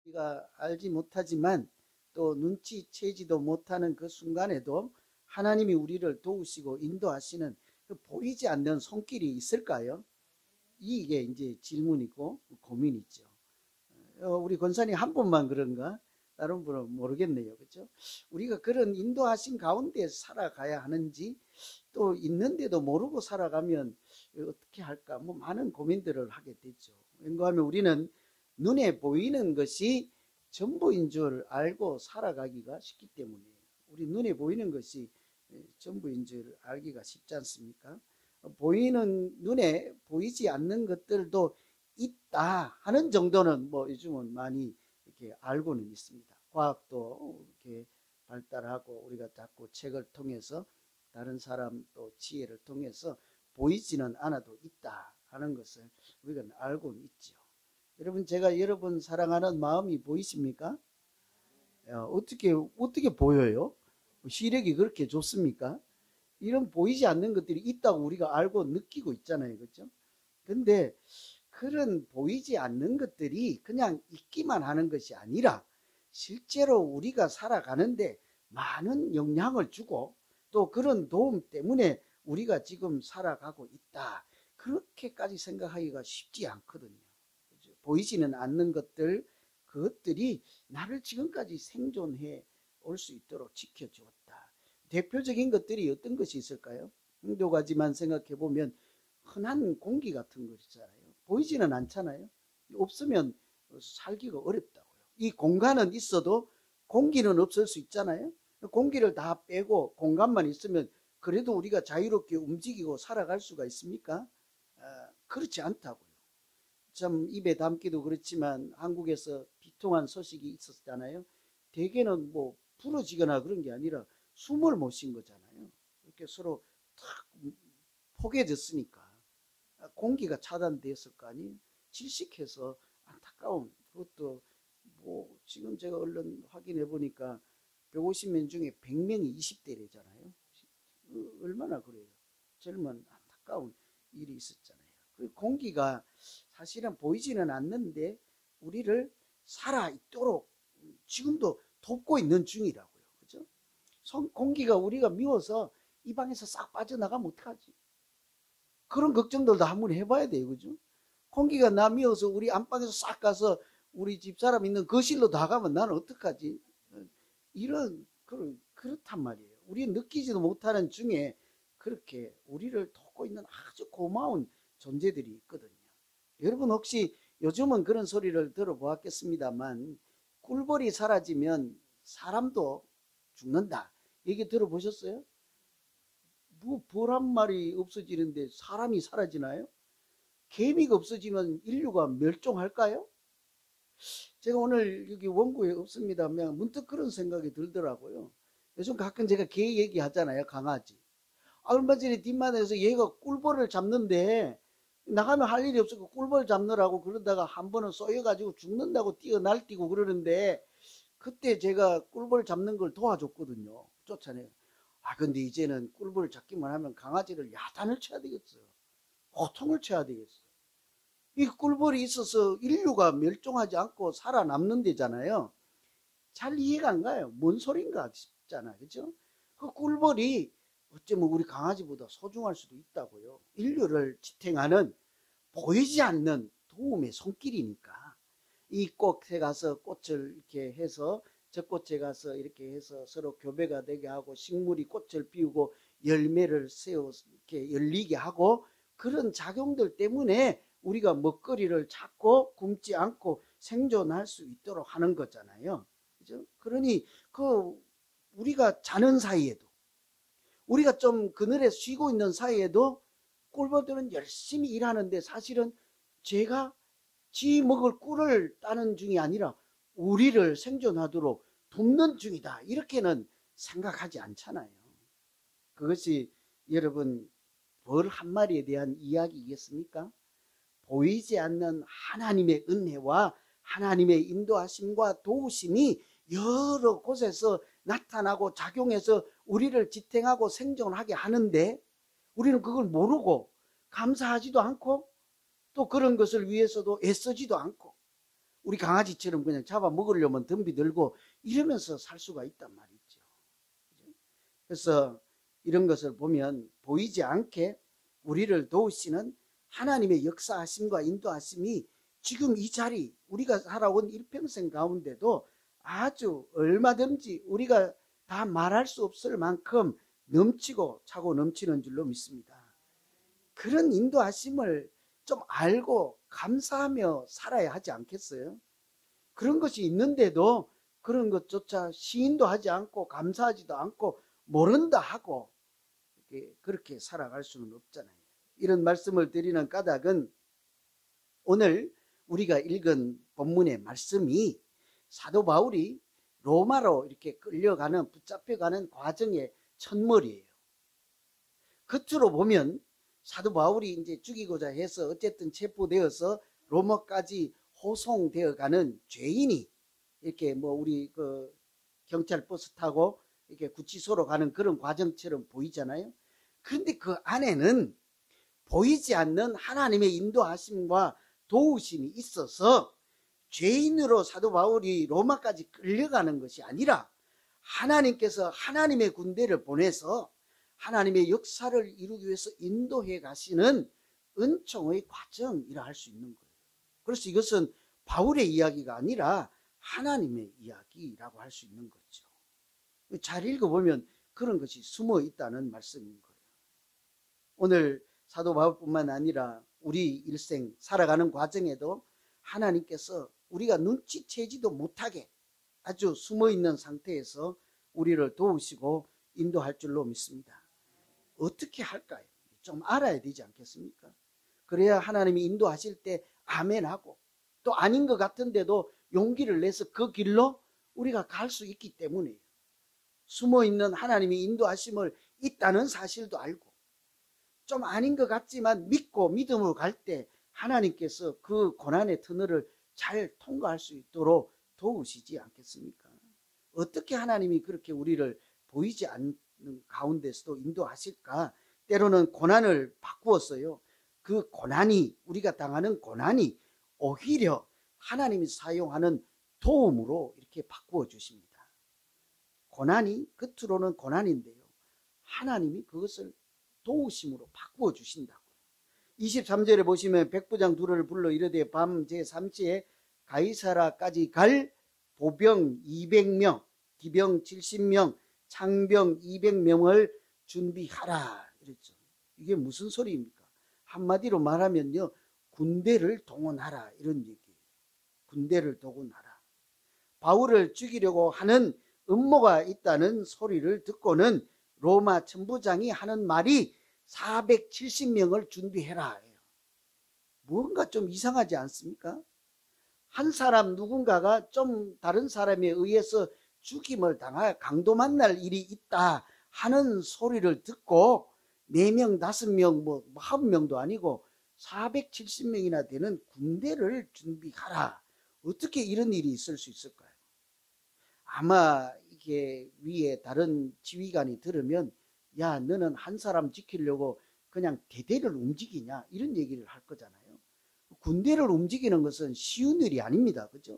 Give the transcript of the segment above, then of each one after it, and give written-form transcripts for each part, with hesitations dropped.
우리가 알지 못하지만 또 눈치채지도 못하는 그 순간에도 하나님이 우리를 도우시고 인도하시는 그 보이지 않는 손길이 있을까요? 이게 이제 질문이고 고민이죠. 우리 권사님 한 분만 그런가? 다른 분은 모르겠네요. 그렇죠? 우리가 그런 인도하신 가운데 살아가야 하는지, 또 있는데도 모르고 살아가면 어떻게 할까? 뭐 많은 고민들을 하게 되죠. 왜냐하면 우리는 눈에 보이는 것이 전부인 줄 알고 살아가기가 쉽기 때문에, 우리 눈에 보이는 것이 전부인 줄 알기가 쉽지 않습니까? 보이는, 눈에 보이지 않는 것들도 있다 하는 정도는 뭐 요즘은 많이 이렇게 알고는 있습니다. 과학도 이렇게 발달하고 우리가 자꾸 책을 통해서 다른 사람 또 지혜를 통해서 보이지는 않아도 있다 하는 것을 우리가 알고는 있죠. 여러분, 제가 여러분 사랑하는 마음이 보이십니까? 어떻게 보여요? 시력이 그렇게 좋습니까? 이런 보이지 않는 것들이 있다고 우리가 알고 느끼고 있잖아요. 그렇죠? 근데 그런 보이지 않는 것들이 그냥 있기만 하는 것이 아니라 실제로 우리가 살아가는데 많은 영향을 주고, 또 그런 도움 때문에 우리가 지금 살아가고 있다, 그렇게까지 생각하기가 쉽지 않거든요. 그렇죠? 보이지는 않는 것들, 그것들이 나를 지금까지 생존해 올 수 있도록 지켜주었다. 대표적인 것들이 어떤 것이 있을까요? 한두 가지만 생각해 보면, 흔한 공기 같은 거 있잖아요. 보이지는 않잖아요. 없으면 살기가 어렵다고요. 이 공간은 있어도 공기는 없을 수 있잖아요. 공기를 다 빼고 공간만 있으면 그래도 우리가 자유롭게 움직이고 살아갈 수가 있습니까? 그렇지 않다고요. 참 입에 담기도 그렇지만 한국에서 비통한 소식이 있었잖아요. 대개는 뭐 부러지거나 그런 게 아니라 숨을 못 쉰 거잖아요. 이렇게 서로 탁 포개졌으니까 공기가 차단됐을 거 아니에요. 질식해서 안타까운, 그것도 뭐 지금 제가 얼른 확인해 보니까 150명 중에 100명이 20대래잖아요. 얼마나 그래요. 젊은 안타까운 일이 있었잖아요. 그 공기가 사실은 보이지는 않는데 우리를 살아 있도록 지금도 돕고 있는 중이라고요. 그죠? 공기가 우리가 미워서 이 방에서 싹 빠져나가면 어떡하지? 그런 걱정들도 한번 해봐야 돼요. 그죠? 공기가 나 미워서 우리 안방에서 싹 가서 우리 집사람 있는 거실로 나가면 나는 어떡하지? 이런, 그렇단 말이에요. 우리 느끼지도 못하는 중에 그렇게 우리를 돕고 있는 아주 고마운 존재들이 있거든요. 여러분, 혹시 요즘은 그런 소리를 들어보았겠습니다만, 꿀벌이 사라지면 사람도 죽는다, 얘기 들어보셨어요? 뭐 벌 한 마리 없어지는데 사람이 사라지나요? 개미가 없어지면 인류가 멸종할까요? 제가 오늘 여기 원고에 없습니다만 문득 그런 생각이 들더라고요. 요즘 가끔 제가 개 얘기하잖아요. 강아지. 얼마 전에 뒷마당에서 얘가 꿀벌을 잡는데 나가면 할 일이 없어서 꿀벌 잡느라고 그러다가 한 번은 쏘여가지고 죽는다고 날뛰고 그러는데, 그때 제가 꿀벌 잡는 걸 도와줬거든요. 쫓아내요. 근데 이제는 꿀벌 잡기만 하면 강아지를 야단을 쳐야 되겠어요. 고통을 쳐야 되겠어요. 이 꿀벌이 있어서 인류가 멸종하지 않고 살아남는 데잖아요. 잘 이해가 안 가요. 뭔 소린가 싶잖아요. 그죠? 그 꿀벌이 어쩌면 우리 강아지보다 소중할 수도 있다고요. 인류를 지탱하는 보이지 않는 도움의 손길이니까. 이 꽃에 가서 꽃을 이렇게 해서 저 꽃에 가서 이렇게 해서 서로 교배가 되게 하고, 식물이 꽃을 피우고 열매를 세워 이렇게 열리게 하고, 그런 작용들 때문에 우리가 먹거리를 찾고 굶지 않고 생존할 수 있도록 하는 거잖아요. 그죠? 그러니 우리가 자는 사이에도, 우리가 좀 그늘에 쉬고 있는 사이에도 꿀벌들은 열심히 일하는데, 사실은 제가 지 먹을 꿀을 따는 중이 아니라 우리를 생존하도록 돕는 중이다, 이렇게는 생각하지 않잖아요. 그것이 여러분 벌 한 마리에 대한 이야기이겠습니까? 보이지 않는 하나님의 은혜와 하나님의 인도하심과 도우심이 여러 곳에서 나타나고 작용해서 우리를 지탱하고 생존하게 하는데, 우리는 그걸 모르고 감사하지도 않고 또 그런 것을 위해서도 애쓰지도 않고, 우리 강아지처럼 그냥 잡아 먹으려면 덤비 들고 이러면서 살 수가 있단 말이죠. 그래서 이런 것을 보면 보이지 않게 우리를 도우시는 하나님의 역사하심과 인도하심이 지금 이 자리, 우리가 살아온 일평생 가운데도 아주 얼마든지 우리가 다 말할 수 없을 만큼 넘치고 차고 넘치는 줄로 믿습니다. 그런 인도하심을 좀 알고 감사하며 살아야 하지 않겠어요? 그런 것이 있는데도 그런 것조차 시인도 하지 않고 감사하지도 않고 모른다 하고 그렇게 살아갈 수는 없잖아요. 이런 말씀을 드리는 까닭은 오늘 우리가 읽은 본문의 말씀이 사도 바울이 로마로 이렇게 끌려가는, 붙잡혀가는 과정의 첫머리예요. 겉으로 보면 사도 바울이 이제 죽이고자 해서 어쨌든 체포되어서 로마까지 호송되어 가는 죄인이 이렇게 뭐 우리 그 경찰 버스 타고 이렇게 구치소로 가는 그런 과정처럼 보이잖아요. 그런데 그 안에는 보이지 않는 하나님의 인도하심과 도우심이 있어서 죄인으로 사도 바울이 로마까지 끌려가는 것이 아니라 하나님께서 하나님의 군대를 보내서 하나님의 역사를 이루기 위해서 인도해 가시는 은총의 과정이라 할 수 있는 거예요. 그래서 이것은 바울의 이야기가 아니라 하나님의 이야기라고 할 수 있는 거죠. 잘 읽어보면 그런 것이 숨어 있다는 말씀인 거예요. 오늘 사도 바울뿐만 아니라 우리 일생 살아가는 과정에도 하나님께서 우리가 눈치채지도 못하게 아주 숨어 있는 상태에서 우리를 도우시고 인도할 줄로 믿습니다. 어떻게 할까요? 좀 알아야 되지 않겠습니까? 그래야 하나님이 인도하실 때 아멘하고 또 아닌 것 같은데도 용기를 내서 그 길로 우리가 갈 수 있기 때문이에요. 숨어있는 하나님이 인도하심을 있다는 사실도 알고 좀 아닌 것 같지만 믿고 믿음으로 갈 때 하나님께서 그 고난의 터널을 잘 통과할 수 있도록 도우시지 않겠습니까? 어떻게 하나님이 그렇게 우리를 보이지 않는 가운데서도 인도하실까? 때로는 고난을 바꾸었어요. 그 고난이, 우리가 당하는 고난이 오히려 하나님이 사용하는 도움으로 이렇게 바꾸어 주십니다. 고난이 겉으로는 고난인데요, 하나님이 그것을 도우심으로 바꾸어 주신다고요. 23절에 보시면 백부장 둘을 불러 이르되 밤 제3시에 가이사라까지 갈 보병 200명, 기병 70명, 창병 200명을 준비하라 이랬죠. 이게 무슨 소리입니까? 한마디로 말하면요, 군대를 동원하라 이런 얘기예요. 군대를 동원하라. 바울을 죽이려고 하는 음모가 있다는 소리를 듣고는 로마 천부장이 하는 말이 470명을 준비해라. 뭔가 좀 이상하지 않습니까? 한 사람 누군가가 좀 다른 사람에 의해서 죽임을 당할 강도 만날 일이 있다 하는 소리를 듣고 4명, 5명, 뭐 1명도 아니고 470명이나 되는 군대를 준비하라. 어떻게 이런 일이 있을 수 있을까요? 아마 이게 위에 다른 지휘관이 들으면 야, 너는 한 사람 지키려고 그냥 대대를 움직이냐 이런 얘기를 할 거잖아요. 군대를 움직이는 것은 쉬운 일이 아닙니다. 그죠?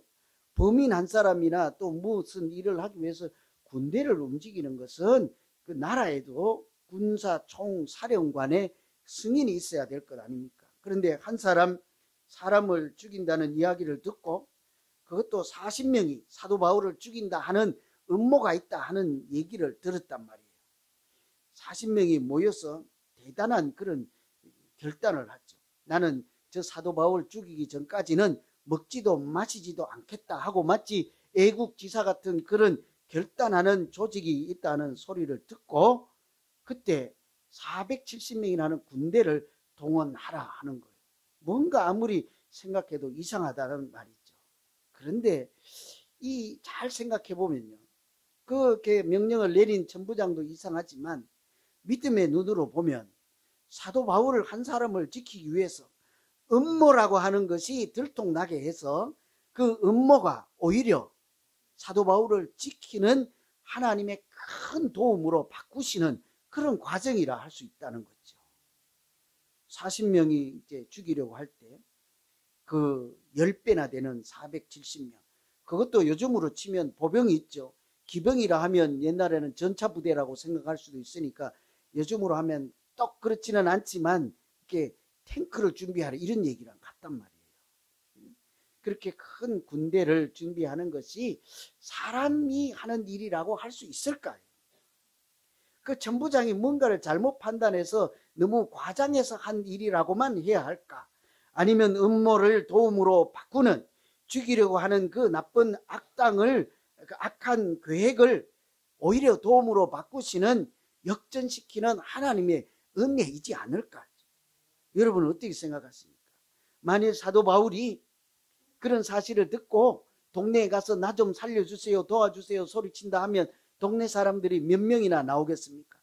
범인 한 사람이나 또 무슨 일을 하기 위해서 군대를 움직이는 것은 그 나라에도 군사 총사령관의 승인이 있어야 될 것 아닙니까? 그런데 한 사람을 죽인다는 이야기를 듣고 그것도 40명이 사도 바울을 죽인다 하는 음모가 있다 하는 얘기를 들었단 말이에요. 40명이 모여서 대단한 그런 결단을 하죠. 나는 저 사도 바울 죽이기 전까지는 먹지도 마시지도 않겠다 하고 마치 애국지사 같은 그런 결단하는 조직이 있다는 소리를 듣고 그때 470명이라는 군대를 동원하라 하는 거예요. 뭔가 아무리 생각해도 이상하다는 말이죠. 그런데 이 잘 생각해 보면요, 그렇게 명령을 내린 천부장도 이상하지만 믿음의 눈으로 보면 사도 바울을 한 사람을 지키기 위해서 음모라고 하는 것이 들통나게 해서 그 음모가 오히려 사도 바울을 지키는 하나님의 큰 도움으로 바꾸시는 그런 과정이라 할 수 있다는 거죠. 40명이 이제 죽이려고 할 때 그 10배나 되는 470명. 그것도 요즘으로 치면 보병이 있죠. 기병이라 하면 옛날에는 전차부대라고 생각할 수도 있으니까 요즘으로 하면 떡 그렇지는 않지만 이렇게 탱크를 준비하라 이런 얘기랑 같단 말이에요. 그렇게 큰 군대를 준비하는 것이 사람이 하는 일이라고 할 수 있을까요? 그 전부장이 뭔가를 잘못 판단해서 너무 과장해서 한 일이라고만 해야 할까? 아니면 음모를 도움으로 바꾸는, 죽이려고 하는 그 나쁜 악당을, 그 악한 계획을 오히려 도움으로 바꾸시는, 역전시키는 하나님의 은혜이지 않을까? 여러분은 어떻게 생각하십니까? 만일 사도 바울이 그런 사실을 듣고 동네에 가서 나 좀 살려주세요, 도와주세요 소리친다 하면 동네 사람들이 몇 명이나 나오겠습니까?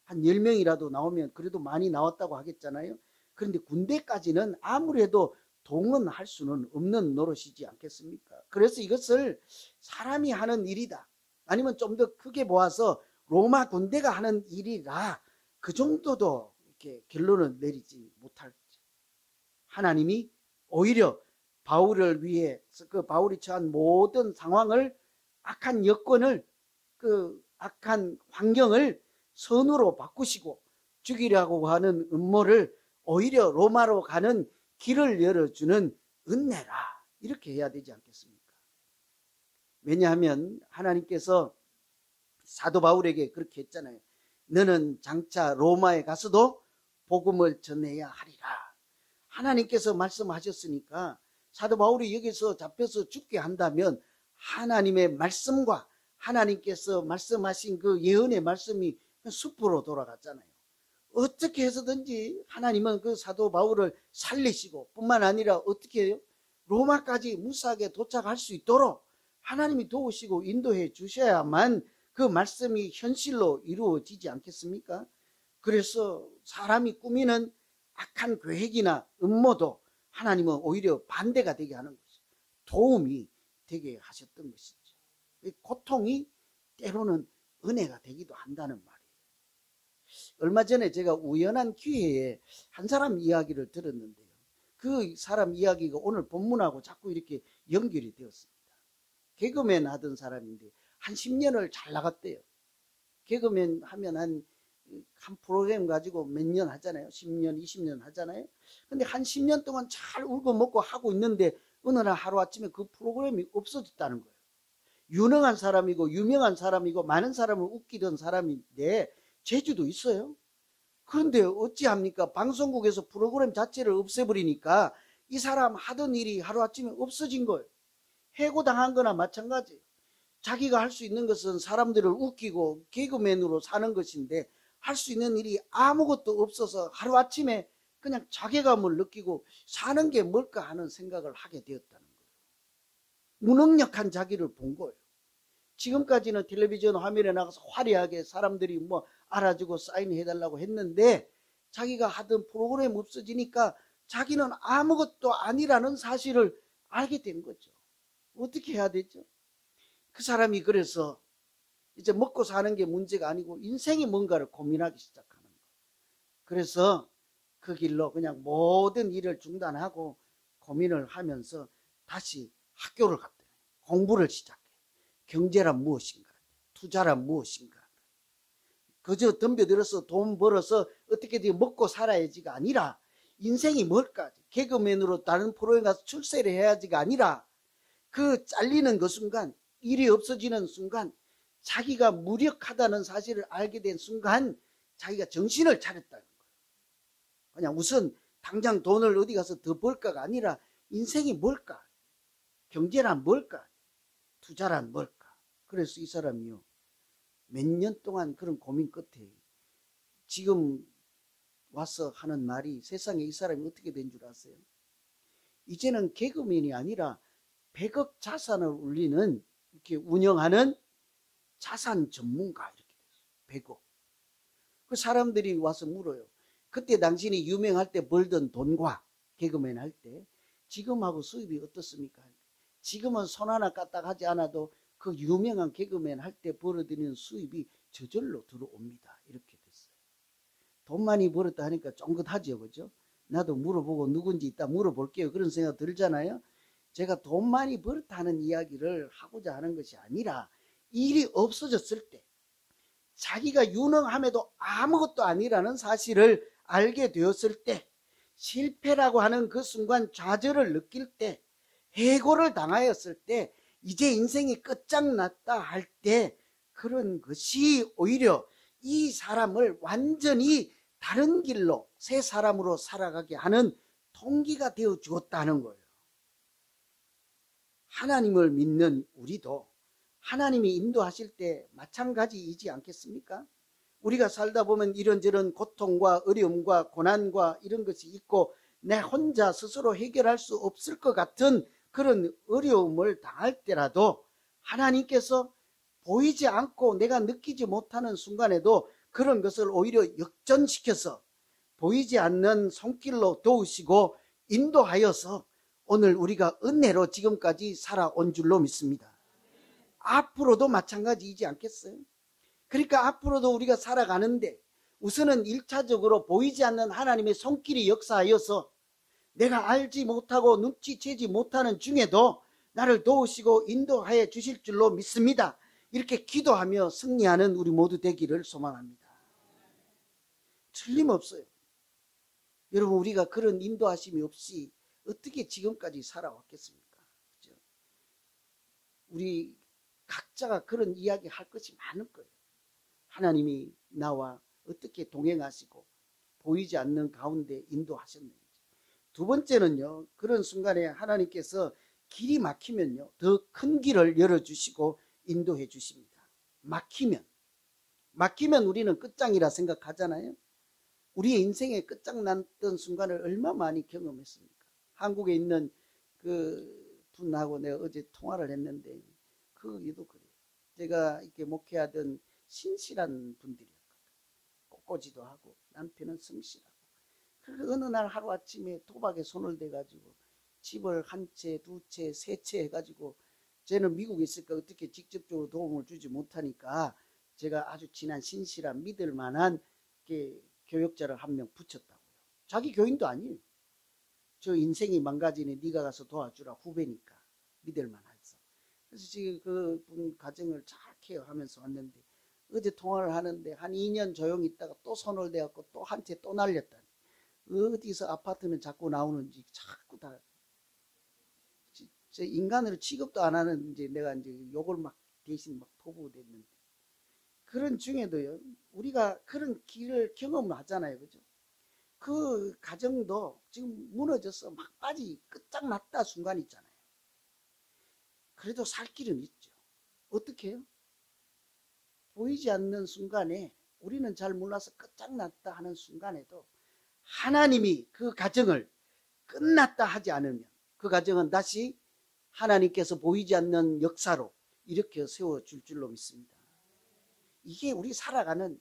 한 10명이라도 나오면 그래도 많이 나왔다고 하겠잖아요. 그런데 군대까지는 아무래도 동원할 수는 없는 노릇이지 않겠습니까? 그래서 이것을 사람이 하는 일이다, 아니면 좀 더 크게 보아서 로마 군대가 하는 일이라, 그 정도도 이렇게 결론을 내리지 못할지, 하나님이 오히려 바울을 위해 그 바울이 처한 모든 상황을, 악한 여건을, 그 악한 환경을 선으로 바꾸시고 죽이려고 하는 음모를 오히려 로마로 가는 길을 열어주는 은혜라, 이렇게 해야 되지 않겠습니까? 왜냐하면 하나님께서 사도 바울에게 그렇게 했잖아요. 너는 장차 로마에 가서도 복음을 전해야 하리라. 하나님께서 말씀하셨으니까 사도 바울이 여기서 잡혀서 죽게 한다면 하나님의 말씀과 하나님께서 말씀하신 그 예언의 말씀이 숲으로 돌아갔잖아요. 어떻게 해서든지 하나님은 그 사도 바울을 살리시고, 뿐만 아니라 어떻게 해요? 로마까지 무사하게 도착할 수 있도록 하나님이 도우시고 인도해 주셔야만 그 말씀이 현실로 이루어지지 않겠습니까? 그래서 사람이 꾸미는 악한 계획이나 음모도 하나님은 오히려 반대가 되게 하는 것이죠. 도움이 되게 하셨던 것이죠. 고통이 때로는 은혜가 되기도 한다는 말이에요. 얼마 전에 제가 우연한 기회에 한 사람 이야기를 들었는데요. 그 사람 이야기가 오늘 본문하고 자꾸 이렇게 연결이 되었습니다. 개그맨 하던 사람인데 한 10년을 잘 나갔대요. 개그맨 하면 한 프로그램 가지고 몇 년 하잖아요. 10년, 20년 하잖아요. 근데 한 10년 동안 잘 울고 먹고 하고 있는데 어느 날 하루아침에 그 프로그램이 없어졌다는 거예요. 유능한 사람이고 유명한 사람이고 많은 사람을 웃기던 사람인데 재주도 있어요. 그런데 어찌합니까? 방송국에서 프로그램 자체를 없애버리니까 이 사람 하던 일이 하루아침에 없어진 거예요. 해고당한 거나 마찬가지예요. 자기가 할 수 있는 것은 사람들을 웃기고 개그맨으로 사는 것인데 할 수 있는 일이 아무것도 없어서 하루아침에 그냥 자괴감을 느끼고 사는 게 뭘까 하는 생각을 하게 되었다는 거예요. 무능력한 자기를 본 거예요. 지금까지는 텔레비전 화면에 나가서 화려하게 사람들이 뭐 알아주고 사인해달라고 했는데 자기가 하던 프로그램 없어지니까 자기는 아무것도 아니라는 사실을 알게 된 거죠. 어떻게 해야 되죠? 그 사람이 그래서 이제 먹고 사는 게 문제가 아니고 인생이 뭔가를 고민하기 시작하는 거예요. 그래서 그 길로 그냥 모든 일을 중단하고 고민을 하면서 다시 학교를 갔대요. 공부를 시작해. 경제란 무엇인가? 투자란 무엇인가? 그저 덤벼들어서 돈 벌어서 어떻게든 먹고 살아야지가 아니라 인생이 뭘까? 개그맨으로 다른 프로그램 가서 출세를 해야지가 아니라 그 잘리는 그 순간, 일이 없어지는 순간, 자기가 무력하다는 사실을 알게 된 순간 자기가 정신을 차렸다는 거예요. 그냥 우선 당장 돈을 어디 가서 더 벌까가 아니라 인생이 뭘까? 경제란 뭘까? 투자란 뭘까? 그래서 이 사람이요, 몇 년 동안 그런 고민 끝에 지금 와서 하는 말이, 세상에 이 사람이 어떻게 된 줄 아세요? 이제는 개그맨이 아니라 100억 자산을 울리는, 이렇게 운영하는 자산 전문가, 이렇게 됐어요. 100억. 그 사람들이 와서 물어요. 그때 당신이 유명할 때 벌던 돈과 개그맨 할 때 지금하고 수입이 어떻습니까? 지금은 손 하나 까딱 하지 않아도 그 유명한 개그맨 할 때 벌어들이는 수입이 저절로 들어옵니다. 이렇게 됐어요. 돈 많이 벌었다 하니까 쫑긋하죠, 그죠? 나도 물어보고 누군지 이따 물어볼게요. 그런 생각 들잖아요. 제가 돈 많이 벌었다는 이야기를 하고자 하는 것이 아니라 일이 없어졌을 때 자기가 유능함에도 아무것도 아니라는 사실을 알게 되었을 때 실패라고 하는 그 순간 좌절을 느낄 때 해고를 당하였을 때 이제 인생이 끝장났다 할 때 그런 것이 오히려 이 사람을 완전히 다른 길로 새 사람으로 살아가게 하는 동기가 되어 주었다는 거예요. 하나님을 믿는 우리도 하나님이 인도하실 때 마찬가지이지 않겠습니까? 우리가 살다 보면 이런저런 고통과 어려움과 고난과 이런 것이 있고 내 혼자 스스로 해결할 수 없을 것 같은 그런 어려움을 당할 때라도 하나님께서 보이지 않고 내가 느끼지 못하는 순간에도 그런 것을 오히려 역전시켜서 보이지 않는 손길로 도우시고 인도하여서 오늘 우리가 은혜로 지금까지 살아온 줄로 믿습니다. 앞으로도 마찬가지이지 않겠어요? 그러니까 앞으로도 우리가 살아가는데 우선은 1차적으로 보이지 않는 하나님의 손길이 역사하여서 내가 알지 못하고 눈치채지 못하는 중에도 나를 도우시고 인도하여 주실 줄로 믿습니다. 이렇게 기도하며 승리하는 우리 모두 되기를 소망합니다. 틀림없어요. 여러분, 우리가 그런 인도하심이 없이 어떻게 지금까지 살아왔겠습니까? 그렇죠? 우리 각자가 그런 이야기 할 것이 많을 거예요. 하나님이 나와 어떻게 동행하시고 보이지 않는 가운데 인도하셨는지. 두 번째는요, 그런 순간에 하나님께서 길이 막히면요 더 큰 길을 열어주시고 인도해 주십니다. 막히면 우리는 끝장이라 생각하잖아요. 우리의 인생의 끝장났던 순간을 얼마나 많이 경험했습니까? 한국에 있는 그 분하고 내가 어제 통화를 했는데 그도 그래요. 제가 이렇게 목회하던 신실한 분들이었거든. 꼿꼿이도 하고 남편은 성실하고. 그래서 어느 날 하루아침에 도박에 손을 대가지고 집을 한 채, 두 채, 세 채 해가지고 쟤는 미국에 있으니까 어떻게 직접적으로 도움을 주지 못하니까 제가 아주 친한 신실한 믿을 만한 교역자를 한 명 붙였다고요. 자기 교인도 아니에요. 저 인생이 망가지니 네가 가서 도와주라, 후배니까 믿을 만해서. 그래서 지금 그분 가정을 잘 케어하면서 왔는데 어제 통화를 하는데 한 2년 조용히 있다가 또 손을 대갖고 또 한 채 또 날렸다니. 어디서 아파트는 자꾸 나오는지 자꾸 다 인간으로 취급도 안 하는 이제 내가 이제 욕을 막 대신 막 포부됐는데 그런 중에도요 우리가 그런 길을 경험을 하잖아요. 그죠? 그 가정도 지금 무너져서 막 끝장났다 순간 있잖아요. 그래도 살 길은 있죠. 어떻게 해요? 보이지 않는 순간에 우리는 잘 몰라서 끝장났다 하는 순간에도 하나님이 그 가정을 끝났다 하지 않으면 그 가정은 다시 하나님께서 보이지 않는 역사로 일으켜 세워줄 줄로 믿습니다. 이게 우리 살아가는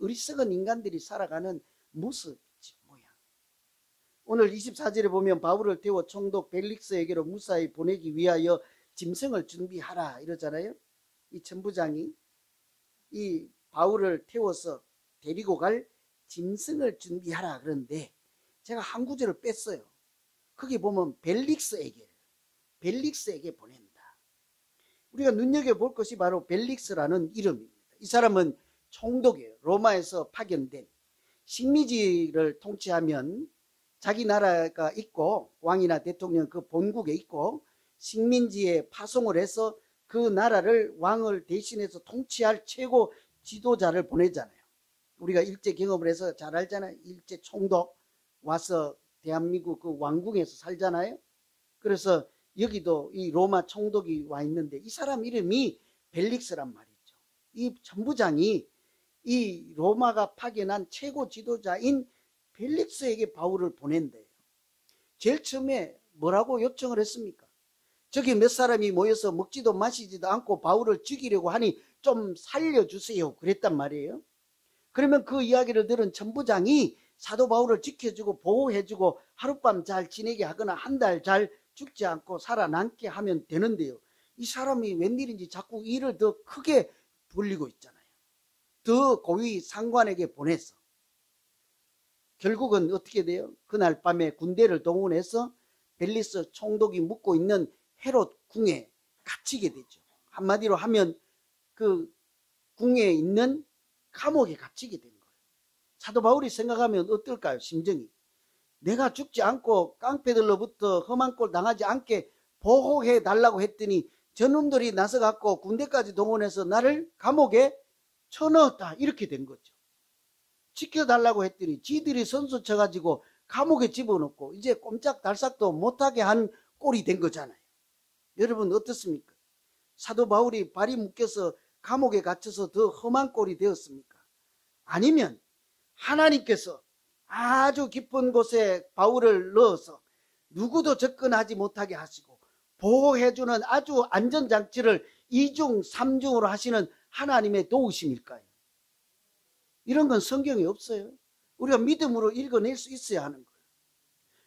어리석은 인간들이 살아가는 모습이지 모양. 오늘 24절에 보면 바울을 태워 총독 벨릭스에게로 무사히 보내기 위하여 짐승을 준비하라 이러잖아요. 이 천부장이 이 바울을 태워서 데리고 갈 짐승을 준비하라 그런데 제가 한 구절을 뺐어요. 거기 보면 벨릭스에게 보낸다. 우리가 눈여겨볼 것이 바로 벨릭스라는 이름입니다. 이 사람은 총독이에요. 로마에서 파견된. 식민지를 통치하면 자기 나라가 있고 왕이나 대통령 그 본국에 있고 식민지에 파송을 해서 그 나라를 왕을 대신해서 통치할 최고 지도자를 보내잖아요. 우리가 일제 경험을 해서 잘 알잖아요. 일제 총독 와서 대한민국 그 왕궁에서 살잖아요. 그래서 여기도 이 로마 총독이 와 있는데 이 사람 이름이 벨릭스란 말이죠. 이 천부장이 이 로마가 파견한 최고 지도자인 벨릭스에게 바울을 보낸대요. 제일 처음에 뭐라고 요청을 했습니까? 저기 몇 사람이 모여서 먹지도 마시지도 않고 바울을 죽이려고 하니 좀 살려주세요 그랬단 말이에요. 그러면 그 이야기를 들은 천부장이 사도 바울을 지켜주고 보호해주고 하룻밤 잘 지내게 하거나 한 달 잘 죽지 않고 살아남게 하면 되는데요. 이 사람이 웬일인지 자꾸 일을 더 크게 벌리고 있잖아요. 더 고위 상관에게 보내서 결국은 어떻게 돼요? 그날 밤에 군대를 동원해서 벨리스 총독이 묵고 있는 헤롯 궁에 갇히게 되죠. 한마디로 하면 그 궁에 있는 감옥에 갇히게 된 거예요. 사도 바울이 생각하면 어떨까요? 심정이. 내가 죽지 않고 깡패들로부터 험한 꼴 당하지 않게 보호해 달라고 했더니 저놈들이 나서 갖고 군대까지 동원해서 나를 감옥에 쳐넣었다. 이렇게 된 거죠. 지켜달라고 했더니 지들이 선수 쳐가지고 감옥에 집어넣고 이제 꼼짝달싹도 못하게 한 꼴이 된 거잖아요. 여러분 어떻습니까? 사도 바울이 발이 묶여서 감옥에 갇혀서 더 험한 꼴이 되었습니까? 아니면 하나님께서 아주 깊은 곳에 바울을 넣어서 누구도 접근하지 못하게 하시고 보호해주는 아주 안전장치를 2중, 3중으로 하시는 하나님의 도우심일까요? 이런 건 성경에 없어요. 우리가 믿음으로 읽어낼 수 있어야 하는 거예요.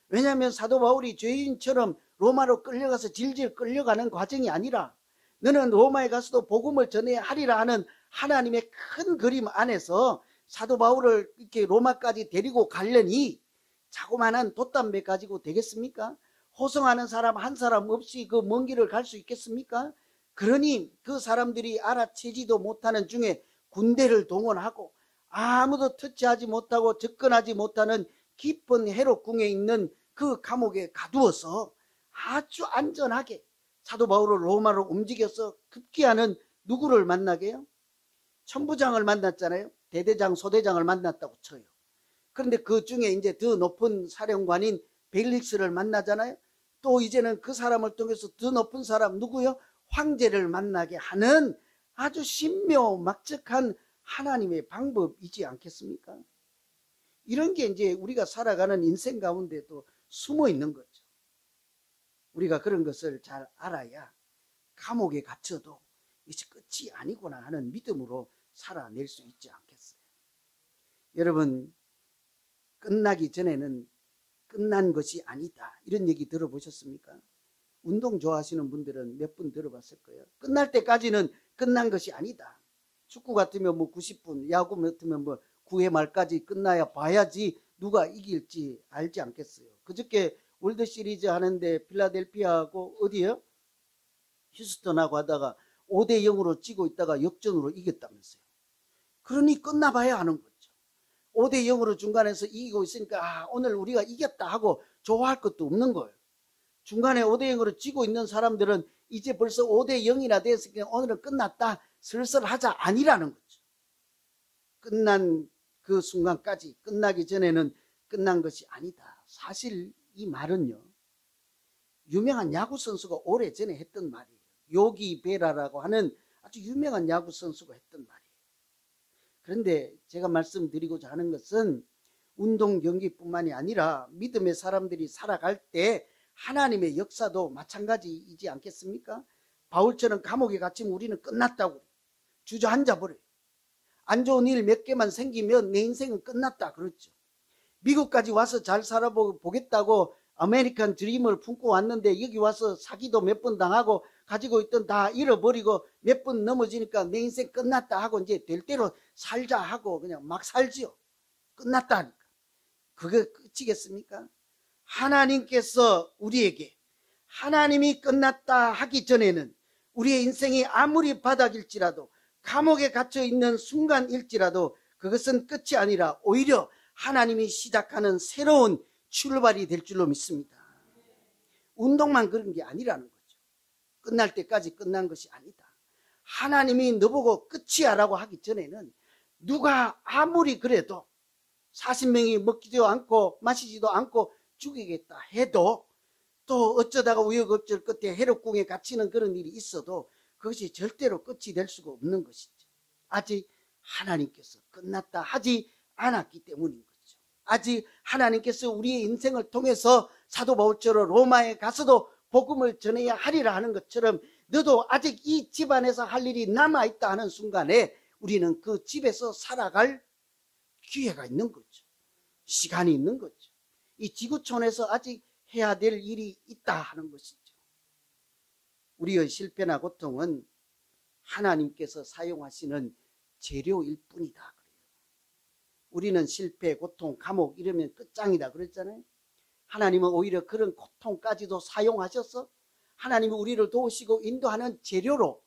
왜냐하면 사도 바울이 죄인처럼 로마로 끌려가서 질질 끌려가는 과정이 아니라 너는 로마에 가서도 복음을 전해야 하리라 하는 하나님의 큰 그림 안에서 사도 바울을 이렇게 로마까지 데리고 가려니 자그마한 돛담배 가지고 되겠습니까? 호송하는 사람 한 사람 없이 그 먼 길을 갈 수 있겠습니까? 그러니 그 사람들이 알아채지도 못하는 중에 군대를 동원하고 아무도 터치하지 못하고 접근하지 못하는 깊은 헤롯 궁에 있는 그 감옥에 가두어서 아주 안전하게 사도 바울을 로마로 움직여서 급기야는 누구를 만나게요? 천부장을 만났잖아요. 대대장, 소대장을 만났다고 쳐요. 그런데 그 중에 이제 더 높은 사령관인 벨릭스를 만나잖아요. 또 이제는 그 사람을 통해서 더 높은 사람 누구요? 황제를 만나게 하는 아주 신묘막측한 하나님의 방법이지 않겠습니까? 이런 게 이제 우리가 살아가는 인생 가운데도 숨어 있는 거죠. 우리가 그런 것을 잘 알아야 감옥에 갇혀도 이제 끝이 아니구나 하는 믿음으로 살아낼 수 있지 않겠어요? 여러분, 끝나기 전에는 끝난 것이 아니다. 이런 얘기 들어보셨습니까? 운동 좋아하시는 분들은 몇 분 들어봤을 거예요. 끝날 때까지는 끝난 것이 아니다. 축구 같으면 뭐 90분, 야구 같으면 뭐 9회 말까지 끝나야 봐야지 누가 이길지 알지 않겠어요. 그저께 월드 시리즈 하는데 필라델피아하고 어디요? 휴스턴하고 하다가 5대 0으로 지고 있다가 역전으로 이겼다면서요. 그러니 끝나봐야 하는 거죠. 5대 0으로 중간에서 이기고 있으니까 오늘 우리가 이겼다 하고 좋아할 것도 없는 거예요. 중간에 5대 0으로 지고 있는 사람들은 이제 벌써 5대 0이나 됐으니까 오늘은 끝났다 슬슬 하자 아니라는 거죠. 끝난 그 순간까지 끝나기 전에는 끝난 것이 아니다. 사실 이 말은요, 유명한 야구 선수가 오래전에 했던 말이에요. 요기 베라라고 하는 아주 유명한 야구 선수가 했던 말이에요. 그런데 제가 말씀드리고자 하는 것은 운동 경기뿐만이 아니라 믿음의 사람들이 살아갈 때 하나님의 역사도 마찬가지이지 않겠습니까? 바울처럼 감옥에 갇히면 우리는 끝났다고 주저앉아 버려요. 안 좋은 일 몇 개만 생기면 내 인생은 끝났다 그렇죠. 미국까지 와서 잘 살아보겠다고 아메리칸 드림을 품고 왔는데 여기 와서 사기도 몇 번 당하고 가지고 있던 다 잃어버리고 몇 번 넘어지니까 내 인생 끝났다 하고 이제 될 대로 살자 하고 그냥 막 살지요. 끝났다 하니까. 그게 끝이겠습니까? 하나님께서 우리에게 하나님이 끝났다 하기 전에는 우리의 인생이 아무리 바닥일지라도 감옥에 갇혀 있는 순간일지라도 그것은 끝이 아니라 오히려 하나님이 시작하는 새로운 출발이 될 줄로 믿습니다. 운동만 그런 게 아니라는 거죠. 끝날 때까지 끝난 것이 아니다. 하나님이 너보고 끝이야 라고 하기 전에는 누가 아무리 그래도 40명이 먹지도 않고 마시지도 않고 죽이겠다 해도 또 어쩌다가 우여곡절 끝에 헤롯궁에 갇히는 그런 일이 있어도 그것이 절대로 끝이 될 수가 없는 것이죠. 아직 하나님께서 끝났다 하지 않았기 때문인 거죠. 아직 하나님께서 우리의 인생을 통해서 사도 바울처럼 로마에 가서도 복음을 전해야 하리라 하는 것처럼 너도 아직 이 집안에서 할 일이 남아있다 하는 순간에 우리는 그 집에서 살아갈 기회가 있는 거죠. 시간이 있는 거죠. 이 지구촌에서 아직 해야 될 일이 있다 하는 것이죠. 우리의 실패나 고통은 하나님께서 사용하시는 재료일 뿐이다. 그래요. 우리는 실패, 고통, 감옥 이러면 끝장이다 그랬잖아요. 하나님은 오히려 그런 고통까지도 사용하셔서 하나님이 우리를 도우시고 인도하는 재료로,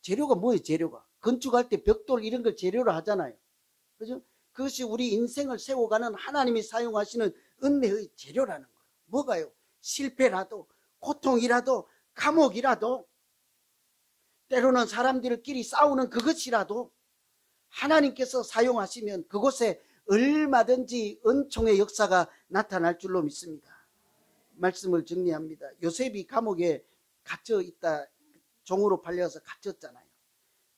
재료가 뭐예요? 재료가 건축할 때 벽돌 이런 걸 재료로 하잖아요. 그죠? 그것이 우리 인생을 세워가는 하나님이 사용하시는 은혜의 재료라는 거예요. 뭐가요? 실패라도 고통이라도 감옥이라도 때로는 사람들끼리 싸우는 그것이라도 하나님께서 사용하시면 그곳에 얼마든지 은총의 역사가 나타날 줄로 믿습니다. 말씀을 정리합니다. 요셉이 감옥에 갇혀 있다, 종으로 팔려서 갇혔잖아요.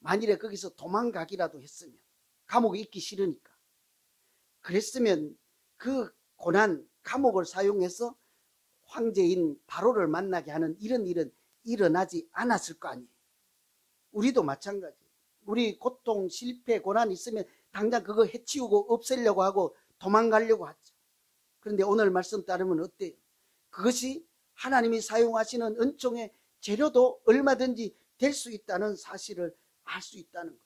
만일에 거기서 도망가기라도 했으면, 감옥에 있기 싫으니까, 그랬으면 그 고난, 감옥을 사용해서 황제인 바로를 만나게 하는 이런 일은 일어나지 않았을 거 아니에요. 우리도 마찬가지. 우리 고통, 실패, 고난이 있으면 당장 그거 해치우고 없애려고 하고 도망가려고 하죠. 그런데 오늘 말씀 따르면 어때요? 그것이 하나님이 사용하시는 은총의 재료도 얼마든지 될 수 있다는 사실을 알 수 있다는 거죠.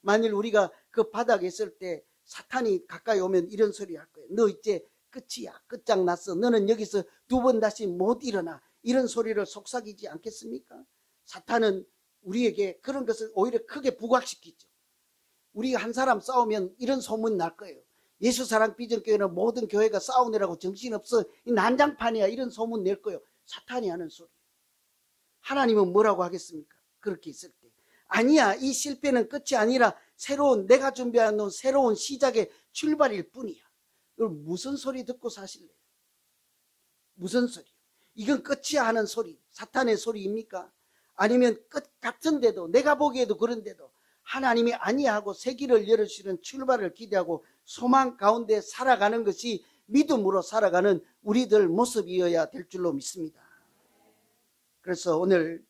만일 우리가 그 바닥에 있을 때 사탄이 가까이 오면 이런 소리 할 거예요. 너 이제 끝이야. 끝장났어. 너는 여기서 두 번 다시 못 일어나. 이런 소리를 속삭이지 않겠습니까? 사탄은 우리에게 그런 것을 오히려 크게 부각시키죠. 우리가 한 사람 싸우면 이런 소문 날 거예요. 예수사랑 비전교회는 모든 교회가 싸우느라고 정신없어. 이 난장판이야. 이런 소문 낼 거예요. 사탄이 하는 소리. 하나님은 뭐라고 하겠습니까? 그렇게 있을 때. 아니야. 이 실패는 끝이 아니라 새로운, 내가 준비한 새로운 시작의 출발일 뿐이야. 이걸 무슨 소리 듣고 사실래요? 무슨 소리? 이건 끝이야 하는 소리. 사탄의 소리입니까? 아니면 끝 같은데도, 내가 보기에도 그런데도 하나님이 아니하고 새 길을 열어주시는 출발을 기대하고 소망 가운데 살아가는 것이 믿음으로 살아가는 우리들 모습이어야 될 줄로 믿습니다. 그래서 오늘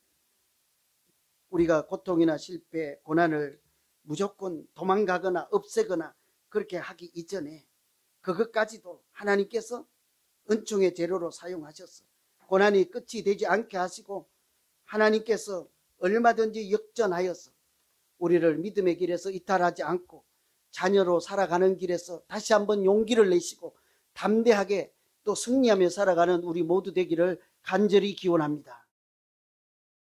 우리가 고통이나 실패, 고난을 무조건 도망가거나 없애거나 그렇게 하기 이전에 그것까지도 하나님께서 은총의 재료로 사용하셔서 고난이 끝이 되지 않게 하시고 하나님께서 얼마든지 역전하여서 우리를 믿음의 길에서 이탈하지 않고 자녀로 살아가는 길에서 다시 한번 용기를 내시고 담대하게 또 승리하며 살아가는 우리 모두 되기를 간절히 기원합니다.